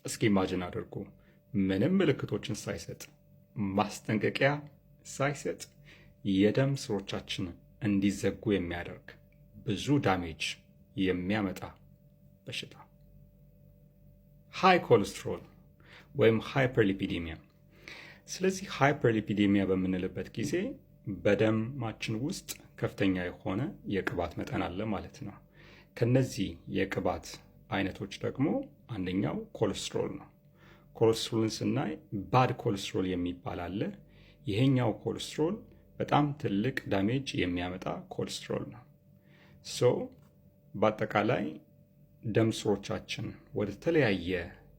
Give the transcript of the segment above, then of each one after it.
እስኪ ኢማጂን አድርጉ። ምንም ምልክቶችን ሳይሰጥ ማስጠንቀቂያ ሳይሰጥ የደም ስሮቻችን እንዲዘጉ የሚያደርግ ብዙ ዳሜጅ የሚያመጣ በሽታ ሃይ ኮሌስትሮል ወይም ሃይፐርሊፒዲሚያ። ስለዚህ ሃይፐርሊፒዲሚያ በምንልበት ጊዜ በደማችን ውስጥ ከፍተኛ የሆነ የቅባት መጠን አለ ማለት ነው። ከነዚህ የቅባት አይነቶች ደግሞ አንደኛው ኮሌስትሮል ነው። ኮሌስትሮልን ስናይ ባድ ኮሌስትሮል የሚባል አለ። ይሄኛው ኮሌስትሮል በጣም ትልቅ ዳሜጅ የሚያመጣ ኮሌስትሮል ነው። በአጠቃላይ ደም ስሮቻችን ወደ ተለያየ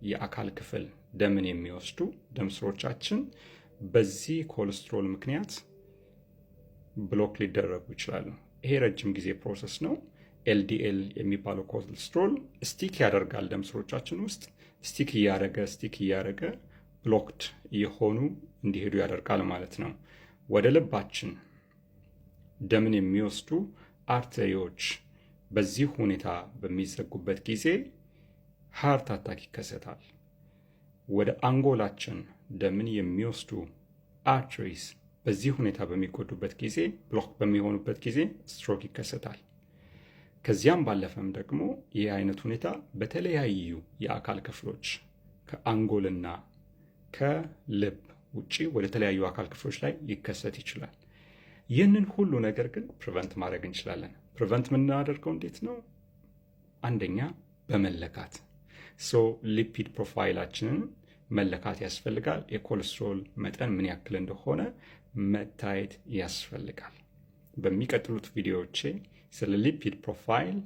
የአካል ክፍል ደምን የሚወስዱ ደም ስሮቻችን በዚህ ኮሌስትሮል ምክንያት ብሎክ ሊደረጉ ይችላሉ። ይሄ ረጅም ጊዜ ፕሮሰስ ነው። ኤልዲኤል የሚባለው ኮሌስትሮል ስቲክ ያደርጋል ደም ስሮቻችን ውስጥ ስቲክ እያደረገ ብሎክድ የሆኑ እንዲሄዱ ያደርጋል ማለት ነው። ወደ ልባችን ደምን የሚወስዱ አርተሪዎች በዚህ ሁኔታ በሚዘጉበት ጊዜ ሃርት አታክ ይከሰታል። ወደ አንጎላችን ደምን የሚወስዱ አርተሪስ በዚህ ሁኔታ በሚጎዱበት ጊዜ ብሎክ በሚሆኑበት ጊዜ ስትሮክ ይከሰታል። ከዚያም ባለፈም ደግሞ ይህ አይነት ሁኔታ በተለያዩ የአካል ክፍሎች ከአንጎልና ከልብ ውጪ ወደ ተለያዩ አካል ክፍሎች ላይ ሊከሰት ይችላል። ይህንን ሁሉ ነገር ግን ፕሪቨንት ማድረግ እንችላለን። ፕሪቨንት የምናደርገው እንዴት ነው? አንደኛ በመለካት ሊፒድ ፕሮፋይላችንን መለካት ያስፈልጋል። የኮሌስትሮል መጠን ምን ያክል እንደሆነ መታየት ያስፈልጋል። በሚቀጥሉት ቪዲዮዎቼ ስለ ሊፒድ ፕሮፋይል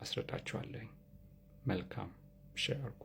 አስረዳችኋለሁ። መልካም ሼር አድርጉ።